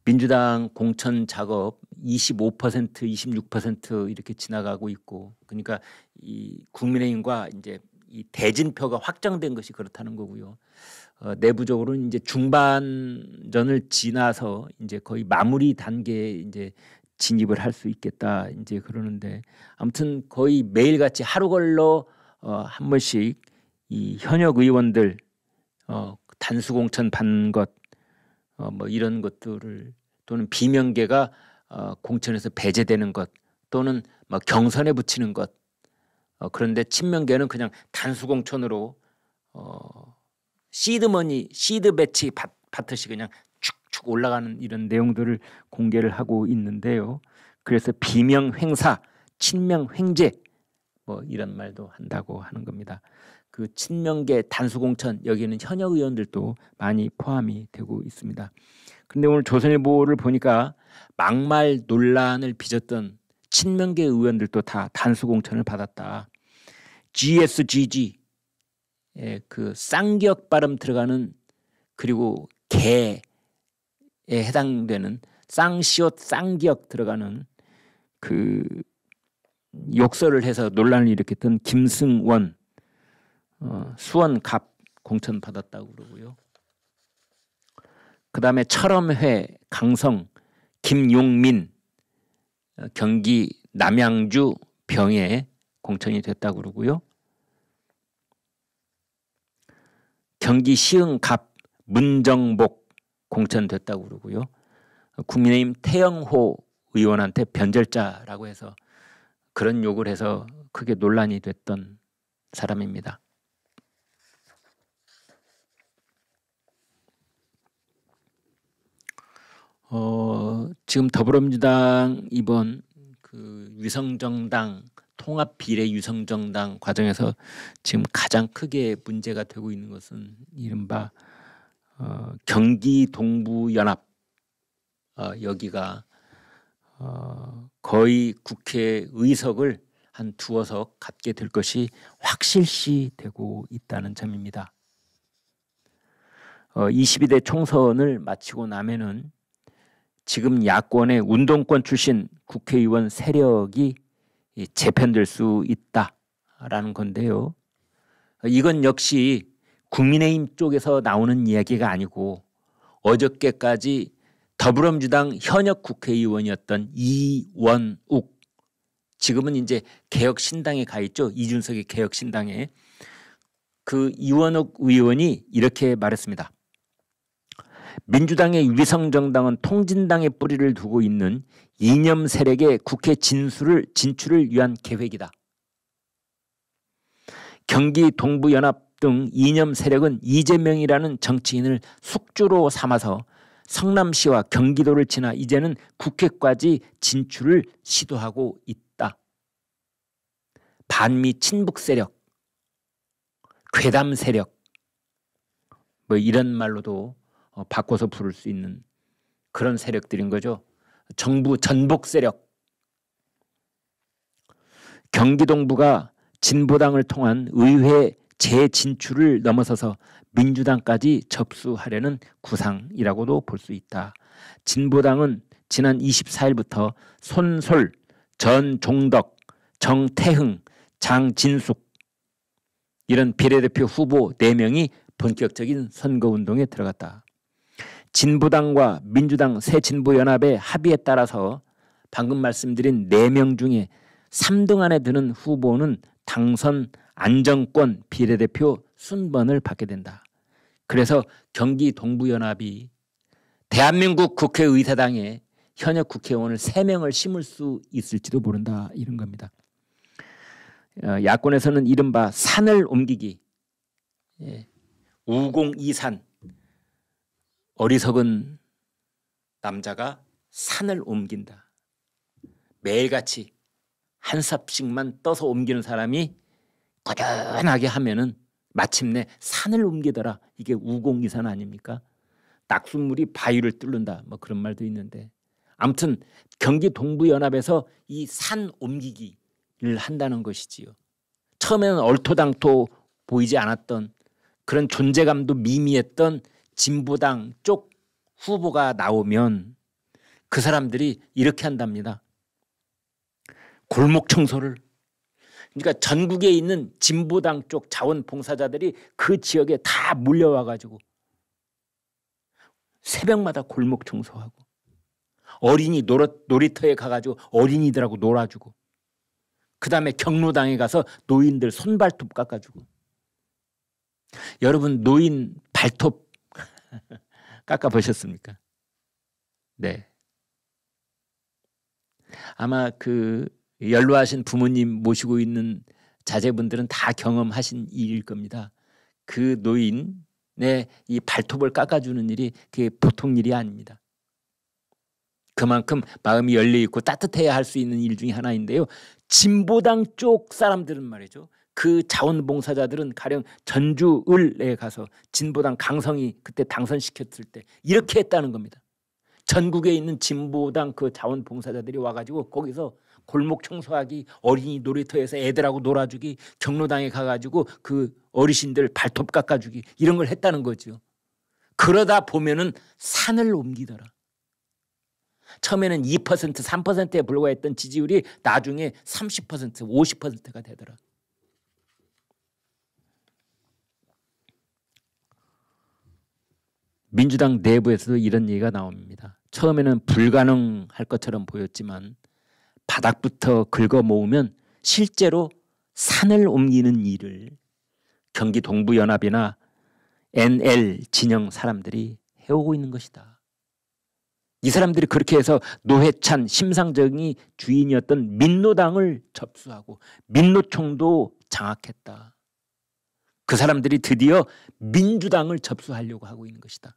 민주당 공천 작업 25%, 26% 이렇게 지나가고 있고, 그러니까 이 국민의힘과 이제 이 대진표가 확정된 것이 그렇다는 거고요. 내부적으로는 이제 중반전을 지나서 이제 거의 마무리 단계에 이제 진입을 할 수 있겠다 이제 그러는데, 아무튼 거의 매일같이 하루 걸러 한 번씩 이 현역 의원들 단수 공천 받는 것 뭐 이런 것들을, 또는 비명계가 공천에서 배제되는 것, 또는 뭐 경선에 붙이는 것, 그런데 친명계는 그냥 단수 공천으로 시드머니, 시드 배치 받듯이 그냥 축축 올라가는 이런 내용들을 공개를 하고 있는데요. 그래서 비명 횡사, 친명 횡재 뭐 이런 말도 한다고 하는 겁니다. 그 친명계 단수 공천, 여기는 현역 의원들도 많이 포함이 되고 있습니다. 그런데 오늘 조선일보를 보니까 막말 논란을 빚었던 친명계 의원들도 다 단수 공천을 받았다. GSGG, 그 쌍기역 발음 들어가는, 그리고 개에 해당되는 쌍시옷 쌍기역 들어가는 그 욕설을 해서 논란을 일으켰던 김승원 수원갑 공천 받았다고 그러고요. 그 다음에 철험회 강성 김용민 경기 남양주 병에 공천이 됐다고 그러고요. 경기 시흥갑 문정복 공천됐다고 그러고요. 국민의힘 태영호 의원한테 변절자라고 해서 그런 욕을 해서 크게 논란이 됐던 사람입니다. 지금 더불어민주당 이번 그 위성정당 통합 비례 위성정당 과정에서 지금 가장 크게 문제가 되고 있는 것은 이른바 경기 동부연합, 여기가 거의 국회 의석을 한 두어 석 갖게 될 것이 확실시 되고 있다는 점입니다. 22대 총선을 마치고 나면은 지금 야권의 운동권 출신 국회의원 세력이 재편될 수 있다라는 건데요. 이건 역시 국민의힘 쪽에서 나오는 이야기가 아니고 어저께까지 더불어민주당 현역 국회의원이었던 이원욱, 지금은 이제 개혁신당에 가 있죠. 이준석의 개혁신당에. 그 이원욱 의원이 이렇게 말했습니다. 민주당의 위성정당은 통진당의 뿌리를 두고 있는 이념 세력의 국회 진출을 위한 계획이다. 경기 동부연합 등 이념 세력은 이재명이라는 정치인을 숙주로 삼아서 성남시와 경기도를 지나 이제는 국회까지 진출을 시도하고 있다. 반미 친북 세력, 괴담 세력, 뭐 이런 말로도 바꿔서 부를 수 있는 그런 세력들인 거죠. 정부 전복 세력. 경기 동부가 진보당을 통한 의회 재진출을 넘어서서 민주당까지 접수하려는 구상이라고도 볼 수 있다. 진보당은 지난 24일부터 손솔, 전종덕, 정태흥, 장진숙 이런 비례대표 후보 4명이 본격적인 선거운동에 들어갔다. 진보당과 민주당 새진보연합의 합의에 따라서 방금 말씀드린 4명 중에 3등 안에 드는 후보는 당선 안정권 비례대표 순번을 받게 된다. 그래서 경기 동부연합이 대한민국 국회의사당에 현역 국회의원을 3명을 심을 수 있을지도 모른다, 이런 겁니다. 야권에서는 이른바 산을 옮기기, 우공이산, 어리석은 남자가 산을 옮긴다. 매일같이 한 삽씩만 떠서 옮기는 사람이 꾸준하게 하면은 마침내 산을 옮기더라. 이게 우공이산 아닙니까? 낙숫물이 바위를 뚫는다, 뭐 그런 말도 있는데, 아무튼 경기 동부연합에서 이 산 옮기기를 한다는 것이지요. 처음에는 얼토당토 보이지 않았던, 그런 존재감도 미미했던 진보당 쪽 후보가 나오면 그 사람들이 이렇게 한답니다. 골목 청소를. 그러니까 전국에 있는 진보당 쪽 자원봉사자들이 그 지역에 다 몰려와가지고 새벽마다 골목 청소하고 어린이 놀이터에 가가지고 어린이들하고 놀아주고 그 다음에 경로당에 가서 노인들 손발톱 깎아주고. 여러분 노인 발톱 깎아보셨습니까? 네. 아마 그 연로하신 부모님 모시고 있는 자제분들은 다 경험하신 일일 겁니다. 그 노인의 이 발톱을 깎아주는 일이 그게 보통 일이 아닙니다. 그만큼 마음이 열려 있고 따뜻해야 할 수 있는 일 중에 하나인데요. 진보당 쪽 사람들은 말이죠. 그 자원봉사자들은 가령 전주을에 가서 진보당 강성이 그때 당선시켰을 때 이렇게 했다는 겁니다. 전국에 있는 진보당 그 자원봉사자들이 와가지고 거기서 골목 청소하기, 어린이 놀이터에서 애들하고 놀아주기, 경로당에 가가지고 그 어르신들 발톱 깎아주기 이런 걸 했다는 거죠. 그러다 보면은 산을 옮기더라. 처음에는 2%, 3%에 불과했던 지지율이 나중에 30%, 50%가 되더라. 민주당 내부에서도 이런 얘기가 나옵니다. 처음에는 불가능할 것처럼 보였지만 바닥부터 긁어 모으면 실제로 산을 옮기는 일을 경기 동부연합이나 NL 진영 사람들이 해오고 있는 것이다. 이 사람들이 그렇게 해서 노회찬, 심상정이 주인이었던 민노당을 접수하고 민노총도 장악했다. 그 사람들이 드디어 민주당을 접수하려고 하고 있는 것이다.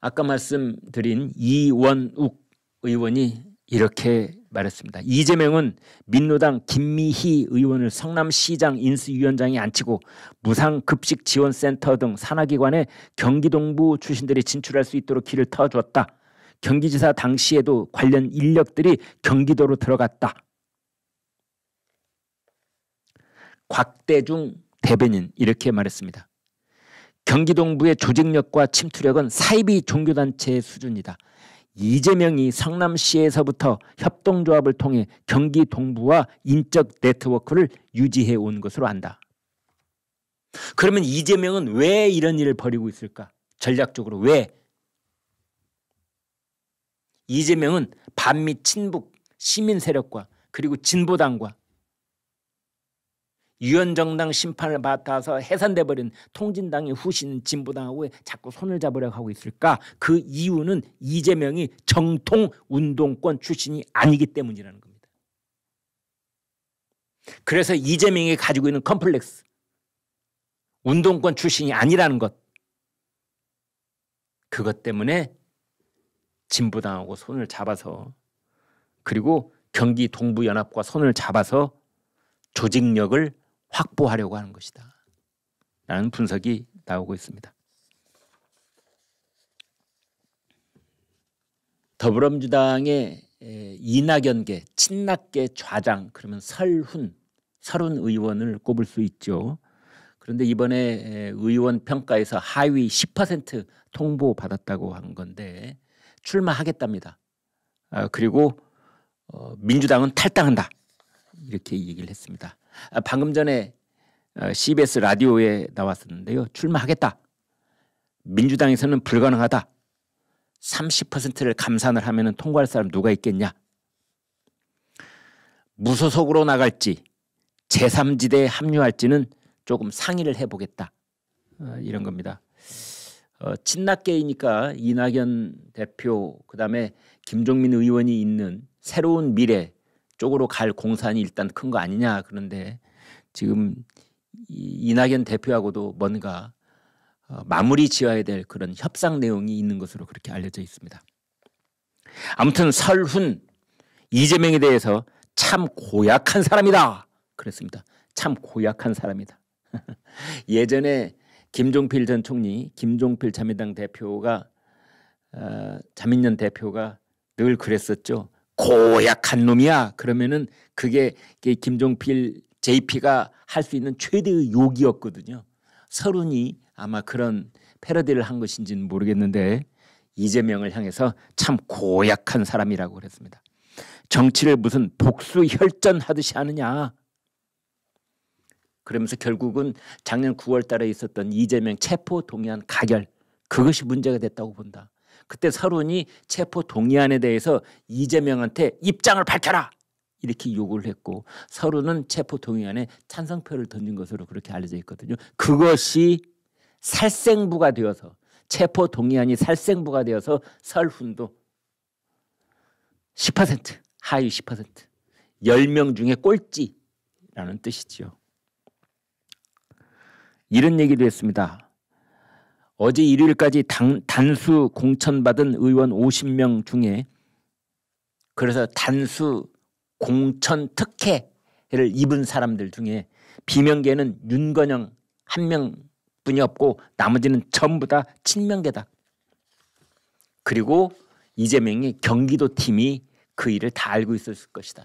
아까 말씀드린 이원욱 의원이 이렇게 말했습니다. 이재명은 민노당 김미희 의원을 성남시장 인수위원장에 앉히고 무상급식지원센터 등 산하기관에 경기동부 출신들이 진출할 수 있도록 길을 터주었다. 경기지사 당시에도 관련 인력들이 경기도로 들어갔다. 곽대중 대변인 이렇게 말했습니다. 경기동부의 조직력과 침투력은 사이비 종교단체의 수준이다. 이재명이 성남시에서부터 협동조합을 통해 경기 동부와 인적 네트워크를 유지해 온 것으로 안다. 그러면 이재명은 왜 이런 일을 벌이고 있을까? 전략적으로 왜? 이재명은 반미 친북 시민 세력과 그리고 진보당과 유연정당 심판을 받아서 해산돼 버린 통진당의 후신 진보당하고 자꾸 손을 잡으려고 하고 있을까? 그 이유는 이재명이 정통 운동권 출신이 아니기 때문이라는 겁니다. 그래서 이재명이 가지고 있는 컴플렉스, 운동권 출신이 아니라는 것, 그것 때문에 진보당하고 손을 잡아서 그리고 경기 동부연합과 손을 잡아서 조직력을 확보하려고 하는 것이다 라는 분석이 나오고 있습니다. 더불어민주당의 이낙연계, 친낙계 좌장 그러면 설훈 의원을 꼽을 수 있죠. 그런데 이번에 의원 평가에서 하위 10% 통보받았다고 한 건데 출마하겠답니다. 그리고 민주당은 탈당한다 이렇게 얘기를 했습니다. 방금 전에 CBS 라디오에 나왔었는데요. 출마하겠다. 민주당에서는 불가능하다. 30%를 감산을 하면 통과할 사람 누가 있겠냐. 무소속으로 나갈지 제3지대에 합류할지는 조금 상의를 해보겠다. 이런 겁니다. 친낙계이니까 이낙연 대표 그다음에 김종민 의원이 있는 새로운 미래 쪽으로 갈 공산이 일단 큰 거 아니냐. 그런데 지금 이낙연 대표하고도 뭔가 마무리 지어야 될 그런 협상 내용이 있는 것으로 그렇게 알려져 있습니다. 아무튼 설훈 이재명에 대해서 참 고약한 사람이다 그랬습니다. 참 고약한 사람이다. 예전에 김종필 전 총리, 김종필 자민당 대표가 자민련 대표가 늘 그랬었죠. 고약한 놈이야. 그러면은 그게 김종필 JP가 할 수 있는 최대의 욕이었거든요. 설훈이 아마 그런 패러디를 한 것인지는 모르겠는데 이재명을 향해서 참 고약한 사람이라고 그랬습니다. 정치를 무슨 복수 혈전하듯이 하느냐. 그러면서 결국은 작년 9월 달에 있었던 이재명 체포동의안 가결, 그것이 문제가 됐다고 본다. 그때 서른이 체포동의안에 대해서 이재명한테 입장을 밝혀라 이렇게 요구를 했고, 서른은 체포동의안에 찬성표를 던진 것으로 그렇게 알려져 있거든요. 그것이 살생부가 되어서, 체포동의안이 살생부가 되어서 설훈도 10%, 하위 10%, 10명 중에 꼴찌라는 뜻이지요. 이런 얘기도 했습니다. 어제 일요일까지 단수 공천받은 의원 50명 중에, 그래서 단수 공천 특혜를 입은 사람들 중에 비명계는 윤건영 한 명뿐이 없고 나머지는 전부 다 친명계다. 그리고 이재명이 경기도 팀이 그 일을 다 알고 있었을 것이다.